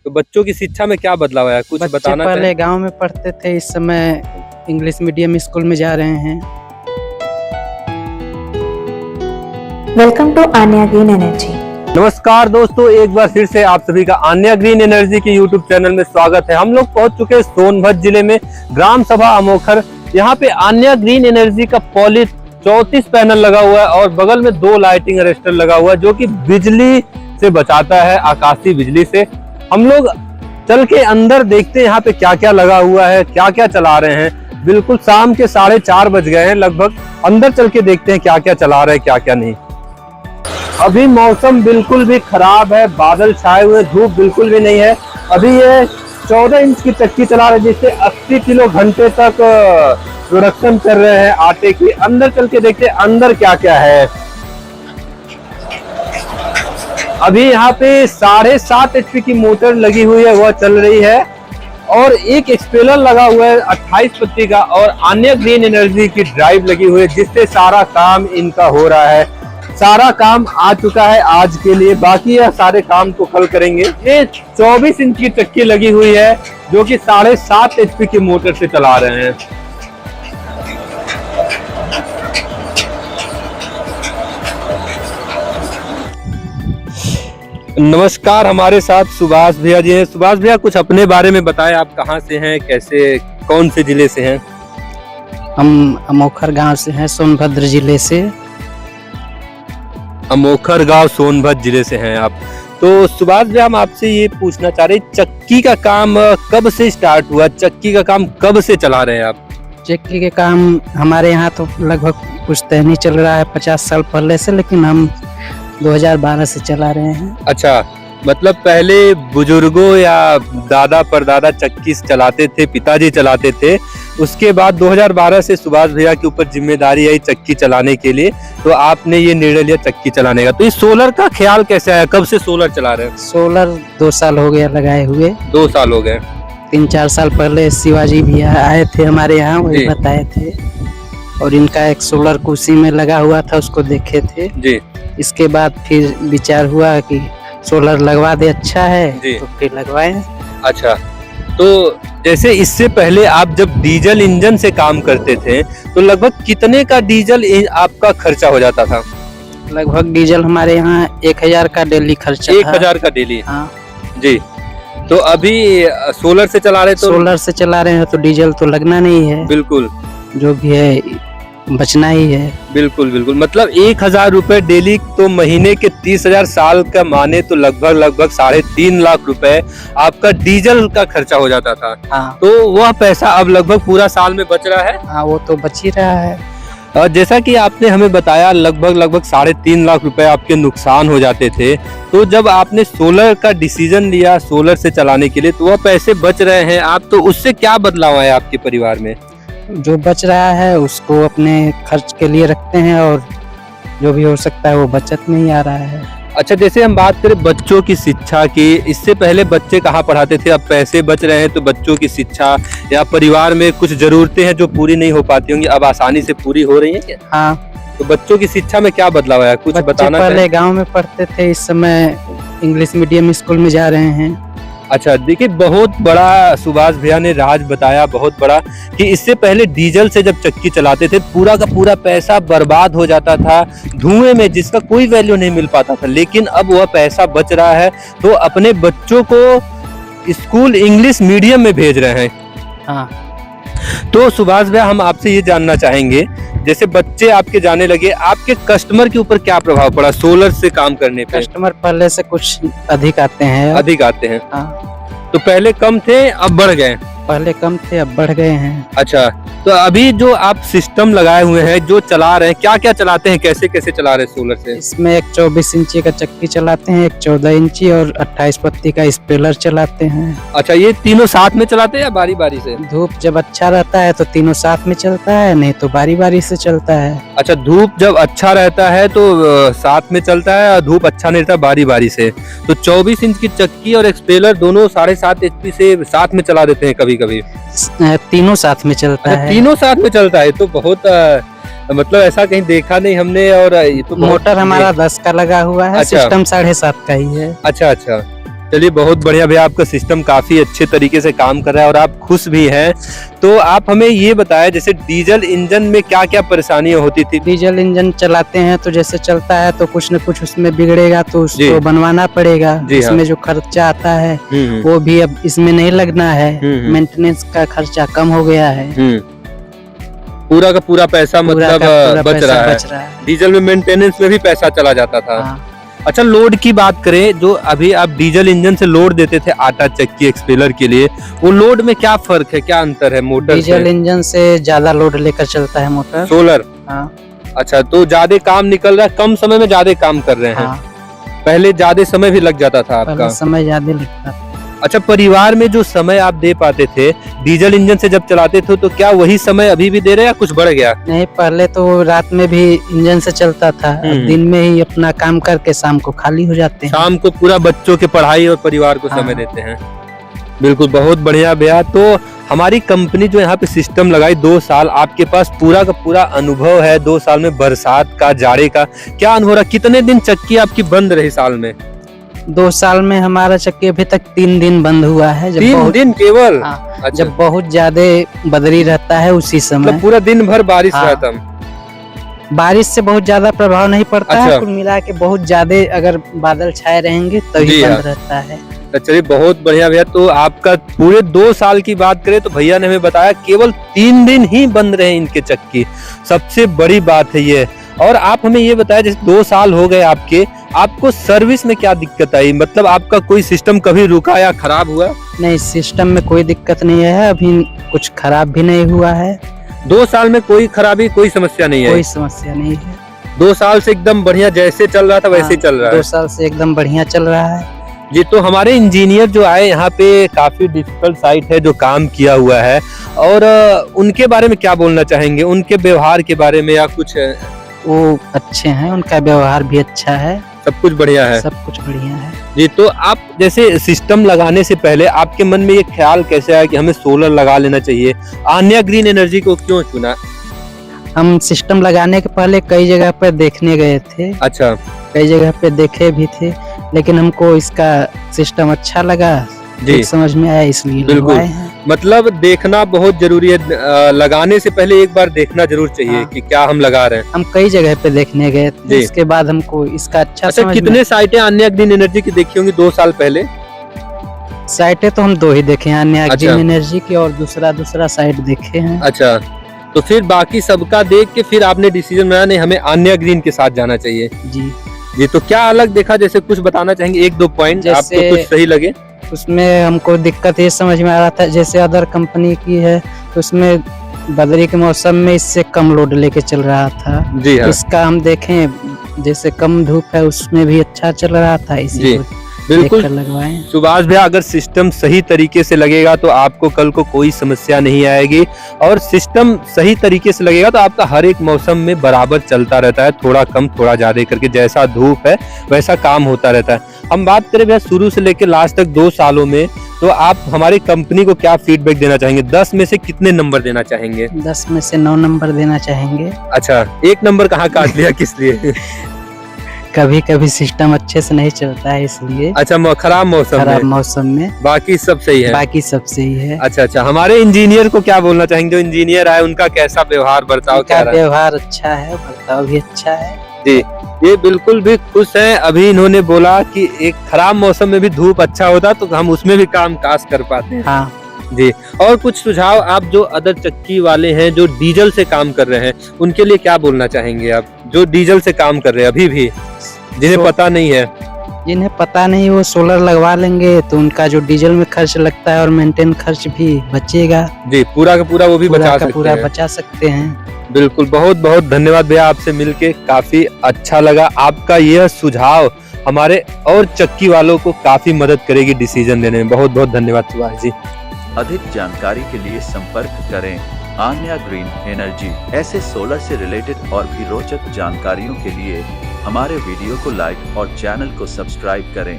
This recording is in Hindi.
तो बच्चों की शिक्षा में क्या बदलाव आया, कुछ बताना पहले चाहें? गांव में पढ़ते थे, इस समय इंग्लिश मीडियम स्कूल में जा रहे हैं। Welcome to Anya green energy. नमस्कार दोस्तों, एक बार फिर से आप सभी का आन्या ग्रीन एनर्जी के यूट्यूब चैनल में स्वागत है। हम लोग पहुंच चुके हैं सोनभद्र जिले में ग्राम सभा अमोखर। यहाँ पे आन्या ग्रीन एनर्जी का पॉली 34 पैनल लगा हुआ है और बगल में 2 लाइटिंग अरेस्टर लगा हुआ है जो कि बिजली से बचाता है, आकाशीय बिजली से। हम लोग चल के अंदर देखते हैं यहाँ पे क्या क्या लगा हुआ है, क्या क्या चला रहे हैं। बिल्कुल शाम के 4:30 बज गए हैं लगभग। अंदर चल के देखते हैं क्या क्या चला रहे हैं, क्या क्या नहीं। अभी मौसम बिल्कुल भी खराब है, बादल छाए हुए, धूप बिल्कुल भी नहीं है। अभी ये 14 इंच की चक्की चला रहे हैं जिससे 80 किलो घंटे तक प्रोडक्शन कर रहे हैं आटे की। अंदर चल के देखते हैं अंदर क्या क्या है। अभी यहाँ पे 7.5 HP की मोटर लगी हुई है, वह चल रही है और एक एक्सपेलर लगा हुआ है 28 पत्ती का और आन्या ग्रीन एनर्जी की ड्राइव लगी हुई है जिससे सारा काम इनका हो रहा है। सारा काम आ चुका है आज के लिए, बाकी यह सारे काम को कल करेंगे। ये 24 इंच की चक्की लगी हुई है जो कि 7.5 HP की मोटर से चला रहे हैं। नमस्कार, हमारे साथ सुभाष भैया जी हैं। सुभाष भैया, कुछ अपने बारे में बताएं, आप कहाँ से हैं, कैसे, कौन से जिले से हैं? हम अमोखर गांव से हैं, सोनभद्र जिले से। अमोखर गांव सोनभद्र जिले से हैं आप। तो सुभाष भैया, हम आपसे ये पूछना चाह रहे हैं, चक्की का काम कब से स्टार्ट हुआ, चक्की का काम कब से चला रहे हैं आप? चक्की के काम हमारे यहाँ तो लगभग कुछ तय नहीं चल रहा है 50 साल पहले से, लेकिन हम 2012 से चला रहे हैं। अच्छा, मतलब पहले बुजुर्गों या दादा परदादा चक्की चलाते थे, पिताजी चलाते थे, उसके बाद 2012 से सुभाष भैया के ऊपर जिम्मेदारी आई चक्की चलाने के लिए, तो आपने ये निर्णय लिया चक्की चलाने का। तो इस सोलर का ख्याल कैसे आया, कब से सोलर चला रहे हैं? सोलर 2 साल हो गया लगाए हुए। 2 साल हो गए। 3-4 साल पहले शिवाजी भैया आए थे हमारे यहाँ, वही बताए थे और इनका एक सोलर कुर्सी में लगा हुआ था, उसको देखे थे जी। इसके बाद फिर विचार हुआ कि सोलर लगवा दे, अच्छा है तो फिर लगवाए। अच्छा, तो जैसे इससे पहले आप जब डीजल इंजन से काम करते थे तो लगभग कितने का डीजल आपका खर्चा हो जाता था? लगभग डीजल हमारे यहाँ 1000 का डेली खर्चा। 1000 का डेली? हाँ जी। तो अभी सोलर से चला रहे, तो सोलर से चला रहे हैं तो डीजल तो लगना नहीं है, बिल्कुल जो भी है बचना ही है। बिल्कुल बिल्कुल, मतलब 1000 रुपए डेली, तो महीने के 30,000 साल का माने तो लगभग 3.5 लाख रुपए आपका डीजल का खर्चा हो जाता था। हाँ। तो वह पैसा अब लगभग पूरा साल में बच रहा है। हाँ, वो तो बच ही रहा है। और जैसा कि आपने हमें बताया लगभग 3.5 लाख रुपए आपके नुकसान हो जाते थे, तो जब आपने सोलर का डिसीजन लिया सोलर से चलाने के लिए, तो वह पैसे बच रहे हैं आप, तो उससे क्या बदलाव आया आपके परिवार में? जो बच रहा है उसको अपने खर्च के लिए रखते हैं और जो भी हो सकता है वो बचत में ही आ रहा है। अच्छा, जैसे हम बात करें बच्चों की शिक्षा की, इससे पहले बच्चे कहाँ पढ़ाते थे, अब पैसे बच रहे हैं तो बच्चों की शिक्षा या परिवार में कुछ जरूरतें हैं जो पूरी नहीं हो पाती होंगी, अब आसानी से पूरी हो रही है क्या? हाँ। तो बच्चों की शिक्षा में क्या बदलाव आया, कुछ बताना चाहें? पहले गांव में पढ़ते थे, इस समय इंग्लिश मीडियम स्कूल में जा रहे हैं। अच्छा, देखिए बहुत बड़ा सुभाष भैया ने राज बताया, बहुत बड़ा, कि इससे पहले डीजल से जब चक्की चलाते थे पूरा का पूरा पैसा बर्बाद हो जाता था धुएं में, जिसका कोई वैल्यू नहीं मिल पाता था, लेकिन अब वह पैसा बच रहा है तो अपने बच्चों को स्कूल इंग्लिश मीडियम में भेज रहे हैं। हाँ। तो सुभाष भैया, हम आपसे ये जानना चाहेंगे, जैसे बच्चे आपके जाने लगे, आपके कस्टमर के ऊपर क्या प्रभाव पड़ा सोलर से काम करने पे? कस्टमर पहले से कुछ अधिक आते हैं। अधिक आते हैं? हाँ। तो पहले कम थे, अब बढ़ गए? पहले कम थे, अब बढ़ गए हैं। अच्छा, तो अभी जो आप सिस्टम लगाए हुए हैं, जो चला रहे हैं, क्या क्या चलाते हैं, कैसे कैसे चला रहे हैं सोलर से? इसमें एक 24 इंची का चक्की चलाते हैं, एक 14 इंची और 28 पत्ती का स्पेलर चलाते हैं। अच्छा, ये तीनों साथ में चलाते हैं या बारी बारी से? धूप जब अच्छा रहता है तो तीनों साथ में चलता है, नहीं तो बारी बारी से चलता है। अच्छा, धूप जब अच्छा रहता है तो साथ में चलता है, और धूप अच्छा नहीं रहता बारी बारी से। तो 24 इंच की चक्की और एक्सपेलर दोनों 7.5 HP से साथ में चला देते हैं कभी कभी? तीनों साथ में चलता है। तीनों साथ में चलता है, तो बहुत मतलब ऐसा कहीं देखा नहीं हमने। और ये तो मोटर हमारा 10 का लगा हुआ है। अच्छा। सिस्टम 7.5 का ही है। अच्छा अच्छा, चलिए बहुत बढ़िया भैया, आपका सिस्टम काफी अच्छे तरीके से काम कर रहा है और आप खुश भी हैं। तो आप हमें ये बताएं, जैसे डीजल इंजन में क्या क्या परेशानियां होती थी? डीजल इंजन चलाते हैं तो जैसे चलता है तो कुछ न कुछ उसमें बिगड़ेगा तो जी। उसको बनवाना पड़ेगा। जी हाँ। उसमें जो खर्चा आता है हम्म, वो भी अब इसमें नहीं लगना है। हम्म। मेंटेनेंस का खर्चा कम हो गया है। पूरा का पूरा पैसा पूरा मतलब का पूरा बच पैसा रहा है। बच रहा है। डीजल में मेंटेनेंस में भी पैसा चला जाता था। हाँ। अच्छा, लोड की बात करें, जो अभी आप डीजल इंजन से लोड देते थे आटा चक्की एक्सपेलर के लिए, वो लोड में क्या फर्क है, क्या अंतर है मोटर डीजल से? इंजन से ज्यादा लोड लेकर चलता है मोटर। सोलर। हाँ। अच्छा, तो ज्यादा काम निकल रहा है, कम समय में ज्यादा काम कर रहे हैं। हाँ। पहले ज्यादा समय भी लग जाता था आपका। पहले समय ज्यादा लगता था। अच्छा, परिवार में जो समय आप दे पाते थे डीजल इंजन से जब चलाते थे, तो क्या वही समय अभी भी दे रहे हैं या कुछ बढ़ गया? नहीं, पहले तो रात में भी इंजन से चलता था। अब दिन में ही अपना काम करके शाम को खाली हो जाते हैं। शाम को पूरा बच्चों के पढ़ाई और परिवार को हाँ। समय देते हैं। बिल्कुल, बहुत बढ़िया भैया। तो हमारी कंपनी जो यहाँ पे सिस्टम लगाई 2 साल, आपके पास पूरा का पूरा अनुभव है। 2 साल में बरसात का, जाड़े का क्या अनुभव रहा? कितने दिन चक्की आपकी बंद रही साल में? 2 साल में हमारा चक्की अभी तक 3 दिन बंद हुआ है। जब 3 बहुत दिन केवल? हाँ, अच्छा, जब बहुत ज्यादा बदरी रहता है उसी समय। मतलब पूरा दिन भर बारिश हाँ। रहता? बारिश से बहुत ज्यादा प्रभाव नहीं पड़ता अच्छा। है। कुल मिला के बहुत ज्यादा अगर बादल छाए रहेंगे तभी जी हाँ। बंद रहता है। तो चलिए बहुत बढ़िया भैया। तो आपका पूरे 2 साल की बात करें तो भैया ने हमें बताया केवल 3 दिन ही बंद रहे इनके चक्की। सबसे बड़ी बात है ये। और आप हमें ये बताया, जैसे 2 साल हो गए आपके, आपको सर्विस में क्या दिक्कत आई? मतलब आपका कोई सिस्टम कभी रुका या खराब हुआ? नहीं, सिस्टम में कोई दिक्कत नहीं है। अभी कुछ खराब भी नहीं हुआ है। 2 साल में कोई खराबी, कोई समस्या नहीं है? कोई समस्या नहीं है। 2 साल से एकदम बढ़िया, जैसे चल रहा था वैसे ही चल रहा है। 2 साल से एकदम बढ़िया चल रहा है। जी, तो हमारे इंजीनियर जो आए यहाँ पे, काफी डिफिकल्ट साइट है जो काम किया हुआ है, और उनके बारे में क्या बोलना चाहेंगे? उनके व्यवहार के बारे में या कुछ? वो अच्छे हैं, उनका व्यवहार भी अच्छा है। सब कुछ बढ़िया है? सब कुछ बढ़िया है। जी, तो आप जैसे सिस्टम लगाने से पहले आपके मन में ये ख्याल कैसे आया कि हमें सोलर लगा लेना चाहिए? आन्या ग्रीन एनर्जी को क्यों चुना? हम सिस्टम लगाने के पहले कई जगह पर देखने गए थे। अच्छा। कई जगह पे देखे भी थे, लेकिन हमको इसका सिस्टम अच्छा लगा। जी, समझ में आया, इसलिए बिल्कुल। लगवाए हैं। मतलब देखना बहुत जरूरी है। लगाने से पहले एक बार देखना जरूर चाहिए हाँ। कि क्या हम लगा रहे हैं। हम कई जगह पे देखने गए थे, जी। उसके बाद हमको इसका अच्छा अच्छा, समझ कितने साइटें आन्या ग्रीन एनर्जी की देखी होंगी 2 साल पहले? साइटें तो हम 2 ही देखे हैं, अन्य अच्छा। ग्रीन एनर्जी की, और दूसरा साइट देखे हैं। अच्छा, तो फिर बाकी सबका देख के फिर आपने डिसीजन बनाया नहीं हमें आन्या ग्रीन के साथ जाना चाहिए? जी। जी, तो क्या अलग देखा? जैसे कुछ बताना चाहेंगे, 1-2 पॉइंट जैसे- आपको कुछ सही लगे? उसमें हमको दिक्कत ये समझ में आ रहा था, जैसे अदर कंपनी की है तो उसमें बदरी के मौसम में इससे कम लोड लेके चल रहा था। जी हाँ। इसका हम देखें, जैसे कम धूप है उसमें भी अच्छा चल रहा था, इसी जी, को बिल्कुल। देखकर लगवाए। सुभाष भैया, अगर सिस्टम सही तरीके से लगेगा तो आपको कल को कोई समस्या नहीं आएगी, और सिस्टम सही तरीके से लगेगा तो आपका हर एक मौसम में बराबर चलता रहता है, थोड़ा कम थोड़ा ज्यादा करके, जैसा धूप है वैसा काम होता रहता है। हम बात करें भैया शुरू से लेकर लास्ट तक 2 सालों में, तो आप हमारी कंपनी को क्या फीडबैक देना चाहेंगे? 10 में से कितने नंबर देना चाहेंगे? 10 में से 9 नंबर देना चाहेंगे। अच्छा, 1 नंबर कहाँ काट लिया, किस लिए? कभी कभी सिस्टम अच्छे से नहीं चलता है, इसलिए। अच्छा, खराब मौसम खराब में? मौसम में बाकी सब सही है? बाकी सब सही है। अच्छा, हमारे इंजीनियर को क्या बोलना चाहेंगे? जो इंजीनियर आए उनका कैसा व्यवहार, बर्ताव क्या उनका रहा? व्यवहार अच्छा है, बर्ताव भी अच्छा है। जी, ये बिल्कुल भी खुश हैं। अभी इन्होंने बोला कि एक खराब मौसम में भी धूप अच्छा होता तो हम उसमें भी काम काज कर पाते हैं। हाँ। जी, और कुछ सुझाव आप जो अदर चक्की वाले हैं जो डीजल से काम कर रहे हैं, उनके लिए क्या बोलना चाहेंगे आप, जो डीजल से काम कर रहे हैं अभी भी, जिन्हें पता नहीं है? जिन्हें पता नहीं वो सोलर लगवा लेंगे तो उनका जो डीजल में खर्च लगता है और मेंटेन खर्च भी बचेगा। जी, पूरा का पूरा वो भी पूरा बचा का सकते पूरा हैं। बचा सकते हैं। बिल्कुल, बहुत बहुत धन्यवाद भैया, आपसे मिलके काफी अच्छा लगा। आपका यह सुझाव हमारे और चक्की वालों को काफी मदद करेगी डिसीजन लेने में। बहुत बहुत धन्यवाद सुभाष जी। अधिक जानकारी के लिए संपर्क करें आन्या ग्रीन एनर्जी। ऐसे सोलर से रिलेटेड और भी रोचक जानकारियों के लिए हमारे वीडियो को लाइक और चैनल को सब्सक्राइब करें।